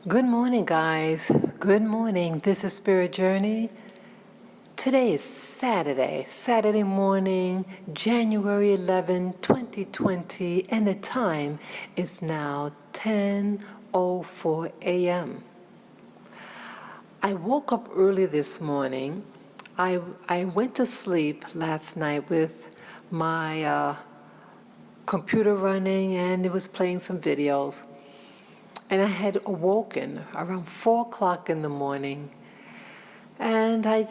Good morning, guys. Good morning. This is Spirit Journey. Today is Saturday morning, January 11, 2020, and the time is now 10:04 a.m. I woke up early this morning. I went to sleep last night with my computer running, and it was playing some videos. And I had awoken around 4 o'clock in the morning, and I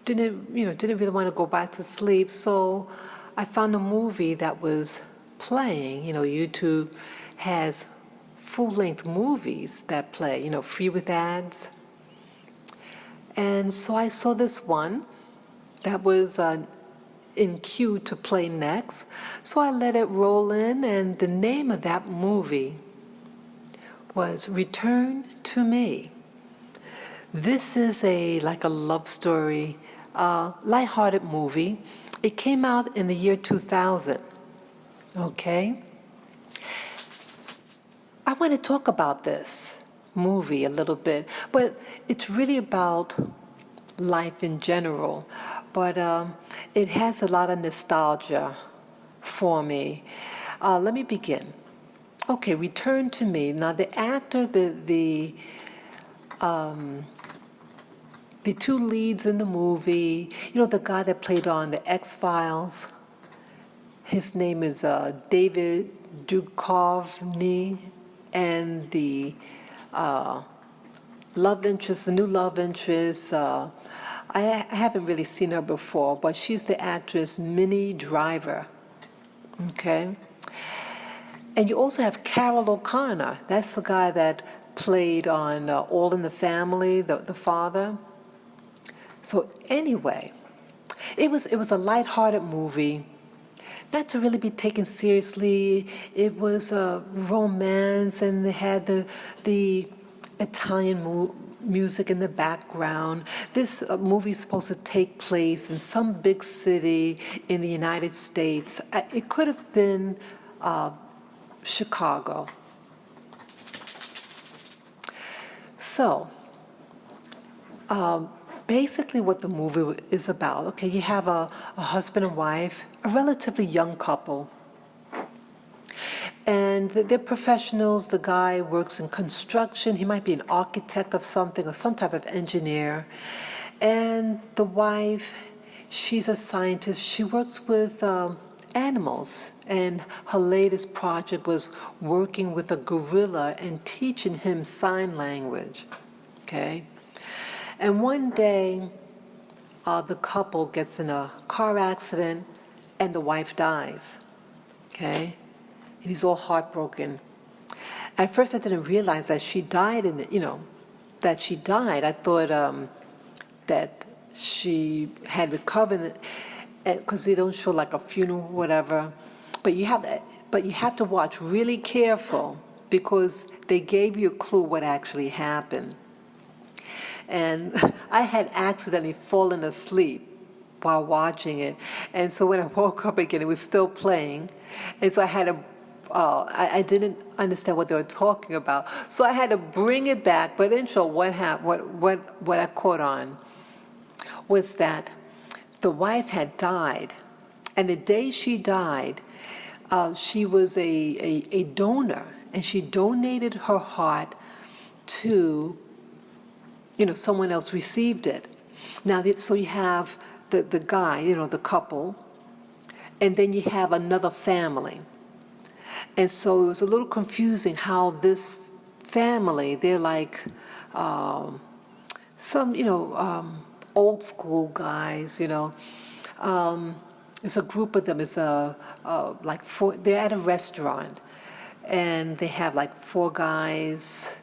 didn't really want to go back to sleep, so I found a movie that was playing. YouTube has full-length movies that play, free with ads. And so I saw this one that was in queue to play next. So I let it roll in, and the name of that movie was Return to Me. This is like a love story, lighthearted movie. It came out in the year 2000. Okay? I want to talk about this movie a little bit, but it's really about life in general. But it has a lot of nostalgia for me. Let me begin. Okay, Return to Me. Now, the actor, the two leads in the movie, the guy that played on the X-Files, his name is David Duchovny, and the love interest, the new love interest, I haven't really seen her before, but she's the actress Minnie Driver. Okay? And you also have Carol O'Connor. That's the guy that played on All in the Family, the father. So anyway, it was a lighthearted movie, not to really be taken seriously. It was a romance, and they had the Italian music in the background. This movie is supposed to take place in some big city in the United States. It could have been Chicago. So, basically what the movie is about, okay, you have a husband and wife, a relatively young couple. And they're professionals. The guy works in construction. He might be an architect of something or some type of engineer. And the wife, she's a scientist. She works with animals. And her latest project was working with a gorilla and teaching him sign language. Okay? And one day, the couple gets in a car accident, and the wife dies. Okay? And he's all heartbroken. At first, I didn't realize that she died, that she died. I thought that she had recovered, because they don't show like a funeral, whatever. But you have to watch really careful, because they gave you a clue what actually happened. And I had accidentally fallen asleep while watching it. And so when I woke up again, it was still playing. And so I had to, I didn't understand what they were talking about. So I had to bring it back. But in short, what I caught on was that the wife had died. And the day she died, she was a donor. And she donated her heart to, someone else received it. Now, so you have the guy, the couple, and then you have another family. And so it was a little confusing how this family, they're like some, old school guys, It's a group of them. It's like four, they're at a restaurant, and they have like four guys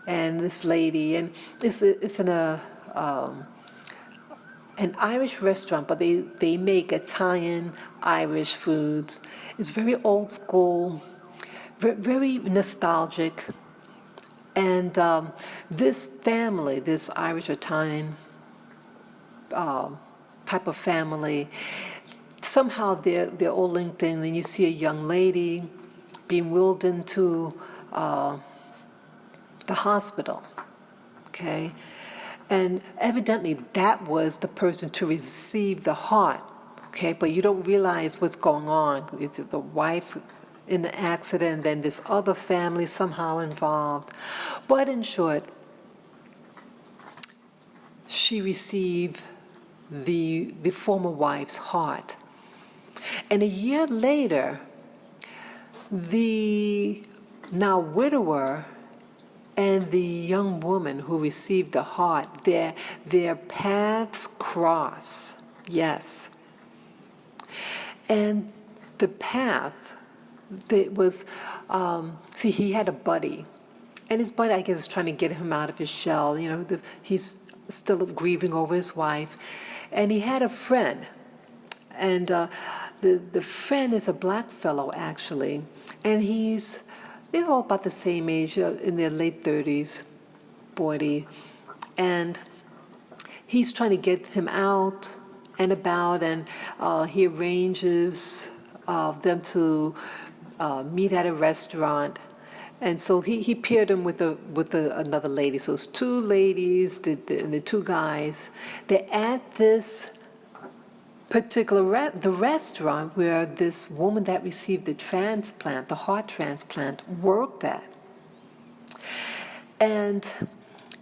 and this lady, and it's in an Irish restaurant, but they make Italian, Irish foods. It's very old school, very nostalgic. And this family, this Irish Italian type of family, somehow they're all linked in. And you see a young lady being wheeled into the hospital, okay? And evidently that was the person to receive the heart, okay? But you don't realize what's going on. It's the wife in the accident, then this other family somehow involved. But in short, she received the former wife's heart. And a year later, the now widower and the young woman who received the heart, their paths cross. Yes. And the path that was, see, he had a buddy. And his buddy, I guess, is trying to get him out of his shell. You know, he's still grieving over his wife. And he had a friend. And the friend is a black fellow, actually. And they're all about the same age, in their late 30s, 40. And he's trying to get him out and about, and he arranges them to meet at a restaurant. And so he paired him with another lady. So it's two ladies and the two guys. They're at this particular the restaurant where this woman that received the heart transplant, worked at. And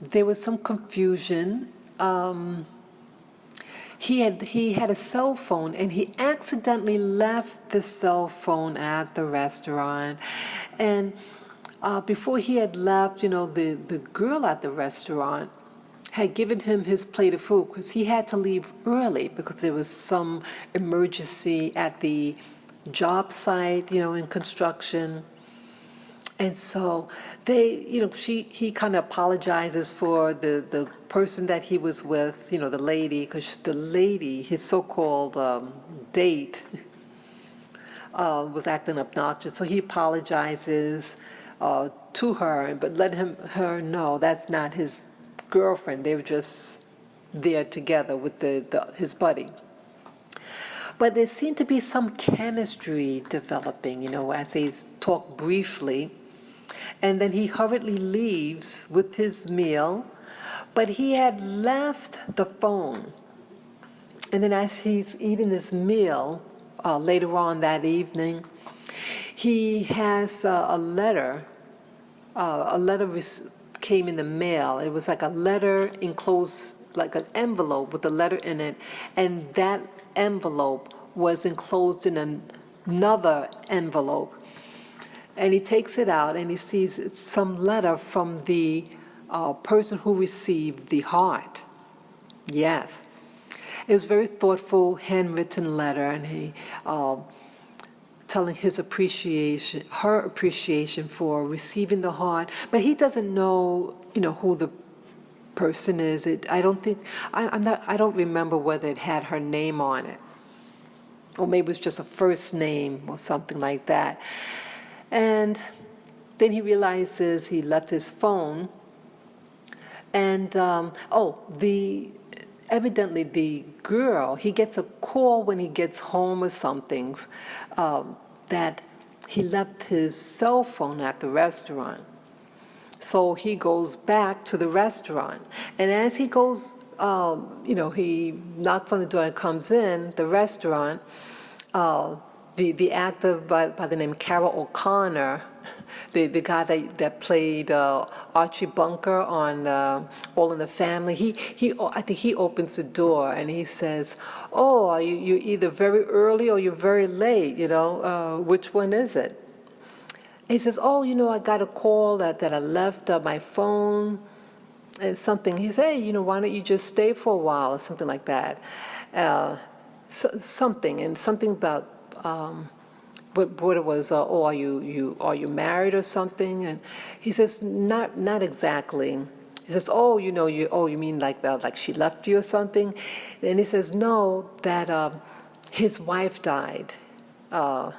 there was some confusion. He had a cell phone, and he accidentally left the cell phone at the restaurant. And before he had left, the girl at the restaurant had given him his plate of food because he had to leave early because there was some emergency at the job site, in construction. And so he kind of apologizes for the person that he was with, the lady, because the lady, his so-called date, was acting obnoxious. So he apologizes to her, but let her know that's not his girlfriend. They were just there together with his buddy. But there seemed to be some chemistry developing, as they talk briefly. And then he hurriedly leaves with his meal, but he had left the phone. And then as he's eating this meal, later on that evening, he has a letter. Came in the mail. It was like a letter enclosed, like an envelope with a letter in it, and that envelope was enclosed in another envelope. And he takes it out, and he sees it's some letter from the person who received the heart. Yes. It was a very thoughtful, handwritten letter, and he telling her appreciation for receiving the heart, but he doesn't know, who the person is. I don't remember whether it had her name on it, or maybe it was just a first name or something like that. And then he realizes he left his phone, and evidently the girl, he gets a call when he gets home or something, that he left his cell phone at the restaurant. So he goes back to the restaurant. And as he goes, he knocks on the door and comes in the restaurant. The actor by the name Carol O'Connor, the guy that played Archie Bunker on All in the Family, I think he opens the door and he says, "Oh, you're either very early or you're very late. Which one is it?" And he says, "Oh, I got a call that I left my phone and something." He says, "Hey, why don't you just stay for a while," or something like that. Something about. What it was, are you married or something? And he says, not exactly. He says, you mean like she left you or something? And he says, no, that his wife died about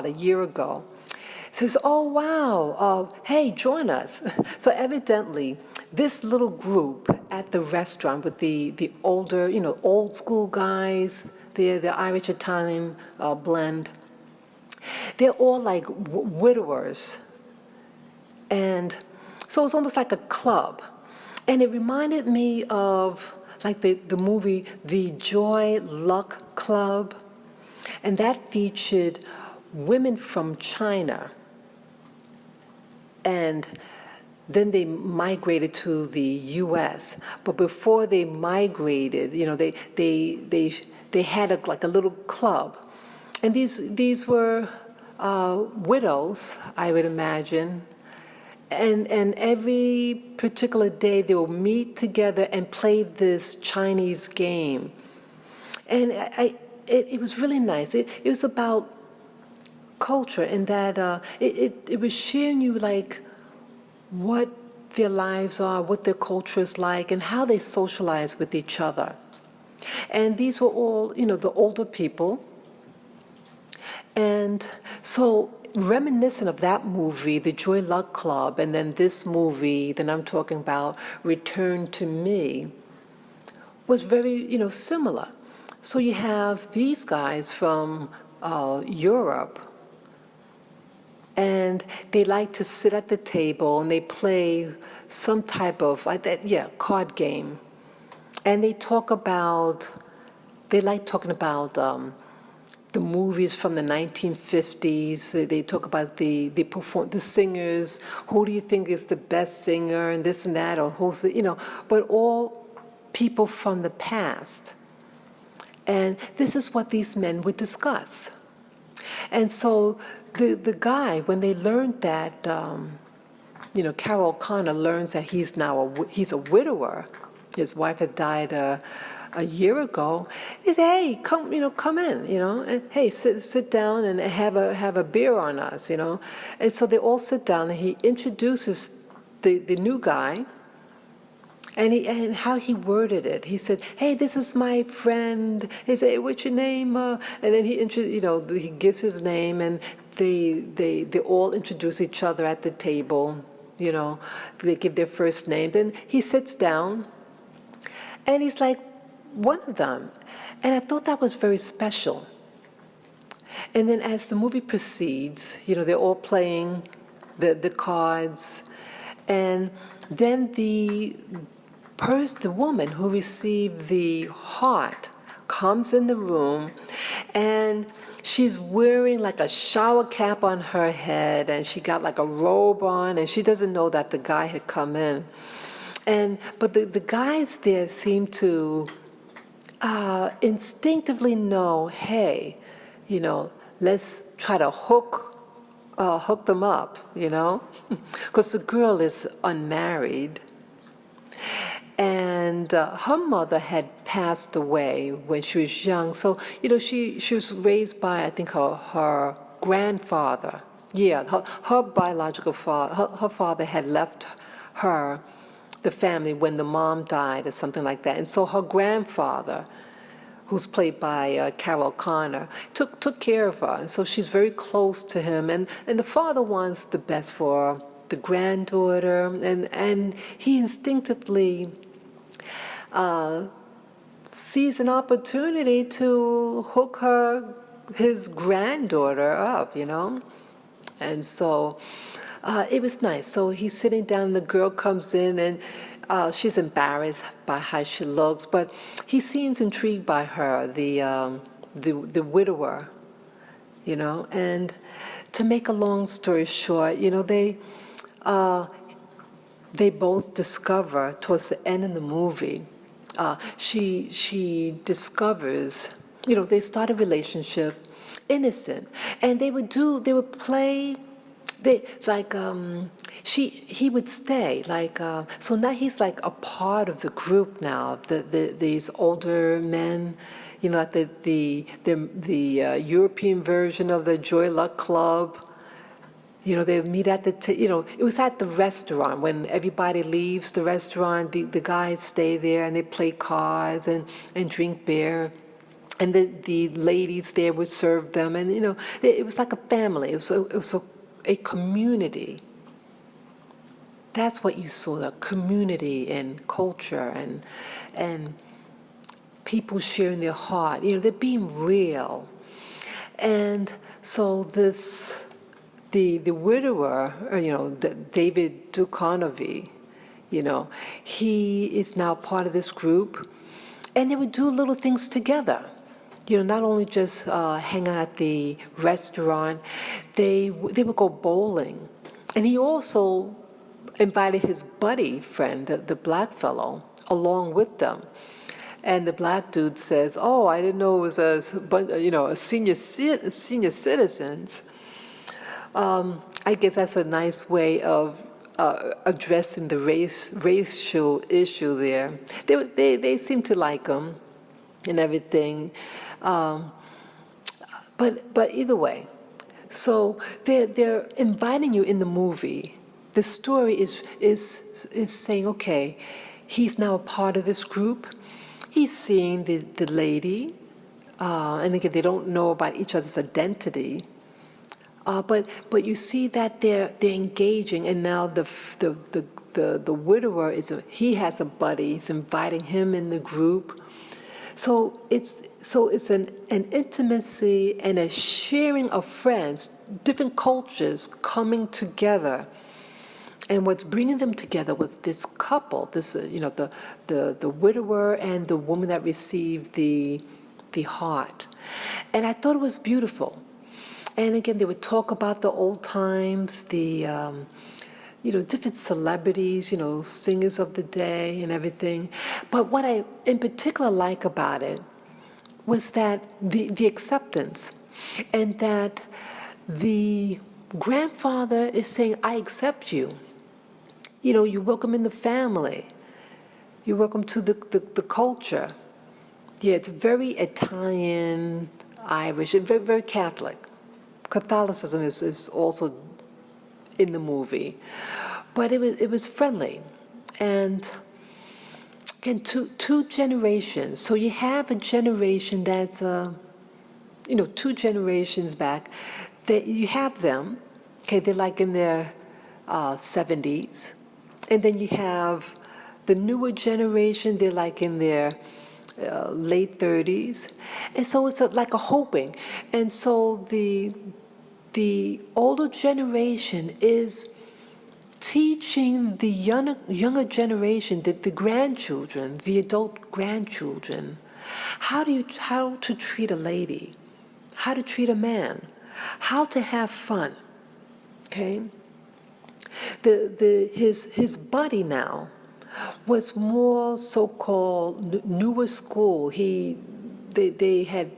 a year ago. He says, oh wow, hey, join us. So evidently, this little group at the restaurant with the older, old school guys, the Irish Italian blend. They're all like widowers, and So it was almost like a club. And it reminded me of like the movie The Joy Luck Club. And that featured women from China. And then they migrated to the U.S. But before they migrated, they had like a little club. And these were widows, I would imagine. And every particular day they will meet together and play this Chinese game. And it was really nice. It was about culture, and that it was sharing you like what their lives are, what their culture is like, and how they socialize with each other. And these were all, the older people. And so reminiscent of that movie, The Joy Luck Club, and then this movie that I'm talking about, Return to Me, was very, similar. So you have these guys from Europe, and they like to sit at the table and they play some type of, card game. And they like talking about the movies from the 1950s. They talk about the singers. Who do you think is the best singer, and this and that, or who's but all people from the past. And this is what these men would discuss. And so the guy, when they learned that, Carol Connor learns that he's a widower. His wife had died a year ago. He said, "Hey, come in, and hey, sit down and have a beer on us, And so they all sit down, and he introduces the new guy. And how he worded it, he said, "Hey, this is my friend." He said, "Hey, what's your name?" And then he gives his name, and they all introduce each other at the table. They give their first name. Then he sits down, and he's like one of them, and I thought that was very special. And then as the movie proceeds, they're all playing the cards, and then the woman who received the heart comes in the room, and she's wearing like a shower cap on her head, and she got like a robe on, and she doesn't know that the guy had come in. But the guys there seem to instinctively know, hey, let's try to hook them up, because the girl is unmarried. And her mother had passed away when she was young. So, she was raised by, I think, her grandfather. Yeah, her biological father, her father had left her, the family, when the mom died or something like that. And so her grandfather, who's played by Carol Connor, took care of her. And so she's very close to him. And the father wants the best for the granddaughter. And he instinctively sees an opportunity to hook his granddaughter up, And so it was nice. So he's sitting down, the girl comes in, and she's embarrassed by how she looks, but he seems intrigued by her, the widower, And to make a long story short, they both discover towards the end of the movie, she discovers, they start a relationship, innocent, and they would play, he would stay, so now he's like a part of the group now, these older men, like the European version of the Joy Luck Club. They meet at it was at the restaurant. When everybody leaves the restaurant, the guys stay there and they play cards and drink beer. And the ladies there would serve them. And, it was like a family. It was a community. That's what you saw, the community and culture and people sharing their heart. They're being real. And so this the widower, David Duchovny, he is now part of this group, and they would do little things together. Not only just hang out at the restaurant, they would go bowling, and he also invited his buddy friend, the black fellow, along with them. And the black dude says, "Oh, I didn't know it was a senior citizens." I guess that's a nice way of addressing the racial issue there. They seem to like him and everything, but either way. So they're inviting you in the movie. The story is saying, okay, he's now a part of this group. He's seeing the lady, and again, they don't know about each other's identity. But you see that they're engaging, and now the widower he has a buddy. He's inviting him in the group. So it's an intimacy and a sharing of friends, different cultures coming together. And what's bringing them together was this couple, the widower and the woman that received the heart. And I thought it was beautiful. And again, they would talk about the old times, the different celebrities, singers of the day and everything. But what I in particular like about it was that the acceptance, and that the grandfather is saying, "I accept you. You're welcome in the family. You're welcome to the culture." Yeah, it's very Italian, Irish, and very, very Catholic. Catholicism is also in the movie, but it was friendly, and again, two generations. So you have a generation that's 2 generations back. That you have them, okay, they're like in their 70s, and then you have the newer generation. They're like in their late 30s, and so it's like a hoping. And so the older generation is teaching the younger generation, the grandchildren, the adult grandchildren, how to treat a lady, how to treat a man, how to have fun. Okay, his buddy now was more so-called newer school. They had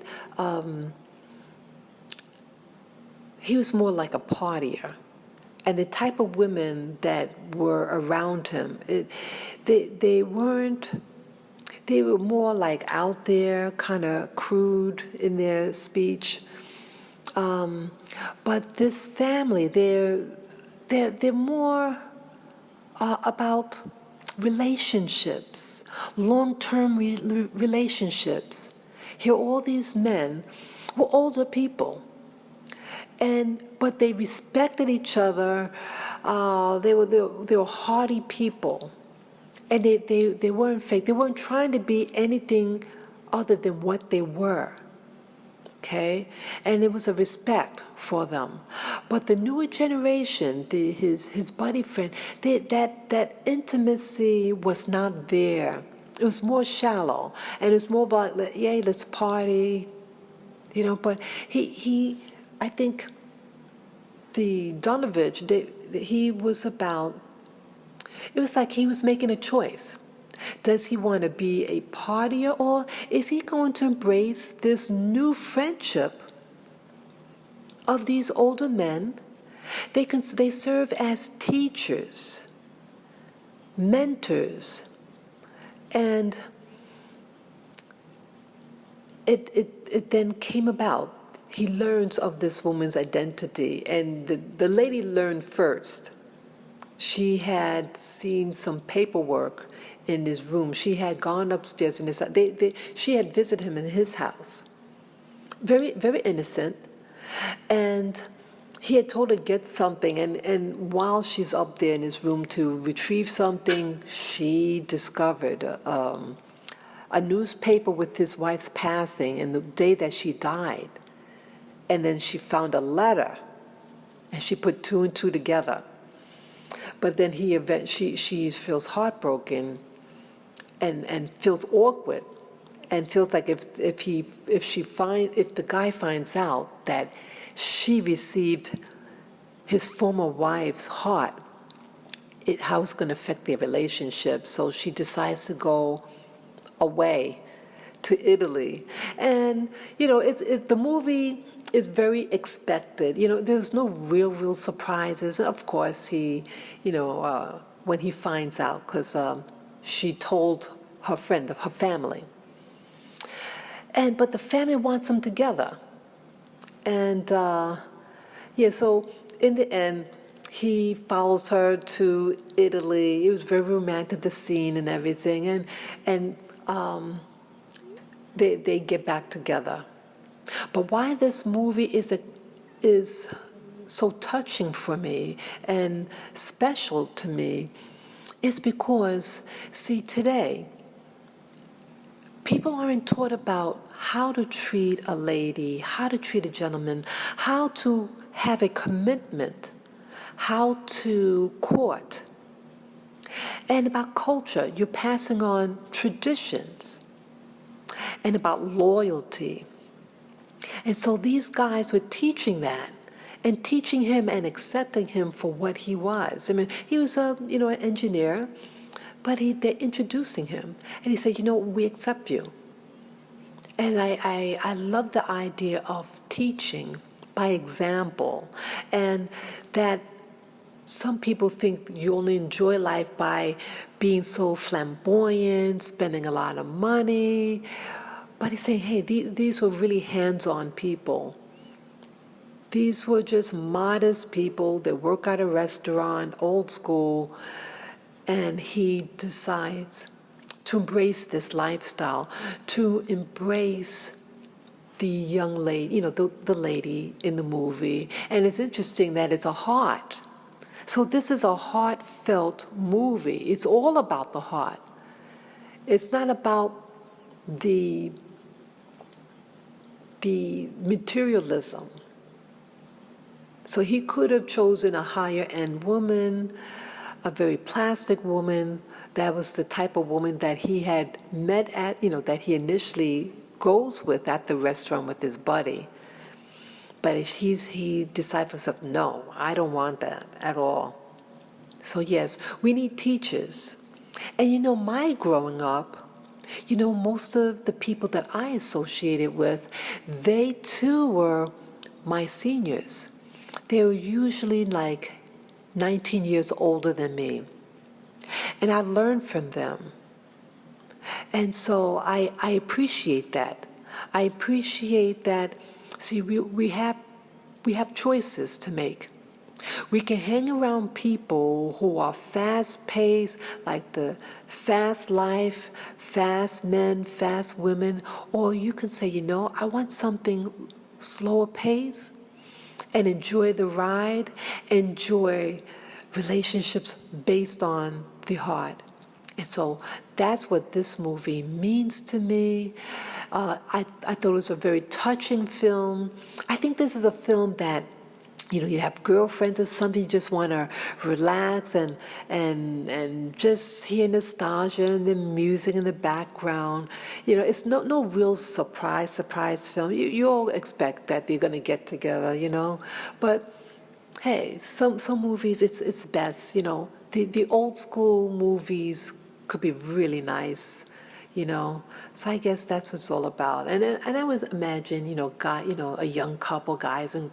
he was more like a partier, and the type of women that were around him, they were more like out there, kind of crude in their speech. But this family, they're more about relationships, long-term relationships. Here, all these men were older people, but they respected each other. They were hardy people, and they weren't fake. They weren't trying to be anything other than what they were. Okay, and there was a respect for them. But the newer generation, his buddy friend, that intimacy was not there. It was more shallow, and it's more about, yay, let's party, But I think the Donovich, he was about. It was like he was making a choice. Does he want to be a partier, or is he going to embrace this new friendship of these older men? They serve as teachers, mentors, and it then came about. He learns of this woman's identity, and the lady learned first. She had seen some paperwork in his room. She had gone upstairs in his house. She had visited him in his house. Very, very innocent. And he had told her to get something, and while she's up there in his room to retrieve something, she discovered a newspaper with his wife's passing and the day that she died. And then she found a letter And she put two and two together. But then she feels heartbroken and feels awkward and feels like if the guy finds out that she received his former wife's heart, how it's going to affect their relationship. So she decides to go away to Italy. And, the movie is very expected. There's no real surprises. Of course, when he finds out, because she told her friend, her family. But the family wants them together. And, so in the end, he follows her to Italy. It was very romantic, the scene and everything. And they get back together. But why this movie is so touching for me and special to me is because, see, today, people aren't taught about how to treat a lady, how to treat a gentleman, how to have a commitment, how to court, and about culture. You're passing on traditions, and about loyalty. And so these guys were teaching that, and teaching him and accepting him for what he was. I mean, he was an engineer, but they're introducing him, and he said, we accept you. And I love the idea of teaching by example, and that some people think you only enjoy life by being so flamboyant, spending a lot of money. But he's saying, hey, these were really hands-on people. These were just modest people that work at a restaurant, old school, and he decides to embrace this lifestyle, to embrace the young lady, the lady in the movie. And it's interesting that it's a heart. So this is a heartfelt movie. It's all about the heart. It's not about the materialism. So he could have chosen a higher end woman, a very plastic woman. That was the type of woman that he had met at, that he initially goes with at the restaurant with his buddy. But he decides for himself, no, I don't want that at all. So yes, we need teachers. And my growing up, most of the people that I associated with, they too were my seniors. They were usually like 19 years older than me. And I learned from them. And so I appreciate that. I appreciate that. See, we have choices to make. We can hang around people who are fast-paced, like the fast life, fast men, fast women, or you can say, I want something slower pace and enjoy the ride, enjoy relationships based on the heart. And so that's what this movie means to me. I thought it was a very touching film. I think this is a film that, you have girlfriends or something, you just want to relax and just hear nostalgia and the music in the background. It's no real surprise film. You all expect that they're going to get together, But hey, some movies, it's best, The old school movies could be really nice, So I guess that's what it's all about. And I always imagine, a young couple, guy and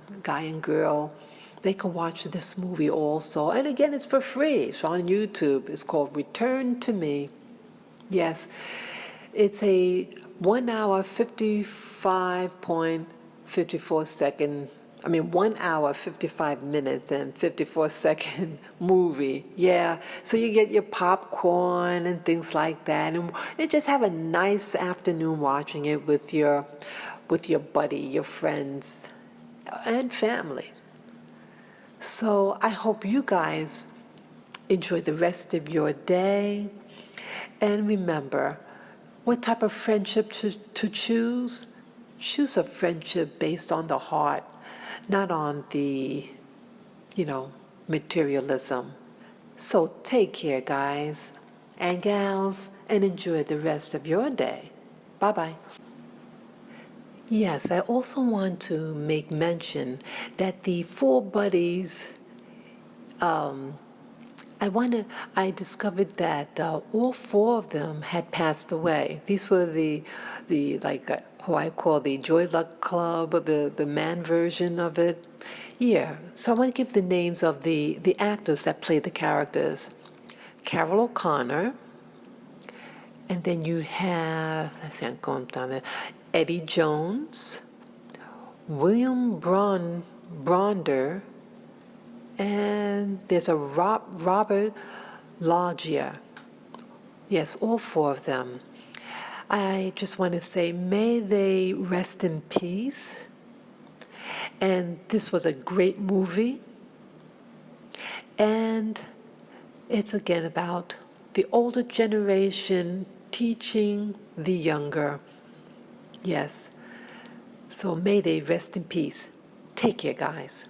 girl, they can watch this movie also. And again, it's for free. It's on YouTube. It's called Return to Me. Yes, it's a 1 hour, 1 hour, 55 minutes and 54-second movie. Yeah, so you get your popcorn and things like that, and you just have a nice afternoon watching it with your buddy, your friends, and family. So I hope you guys enjoy the rest of your day, and remember, what type of friendship to choose? Choose a friendship based on the heart, not on the materialism. So take care, guys and gals, and enjoy the rest of your day. Bye-bye. Yes, I also want to make mention that the four buddies, I discovered that all four of them had passed away. These were who I call the Joy Luck Club, or the man version of it. Yeah, so I want to give the names of the actors that played the characters. Carol O'Connor, and then you have, let's see, I'm going down there, Eddie Jones, William Bronder, and there's a Robert Loggia. Yes, all four of them. I just want to say, may they rest in peace. And this was a great movie. And it's again about the older generation teaching the younger. Yes. So may they rest in peace. Take care, guys.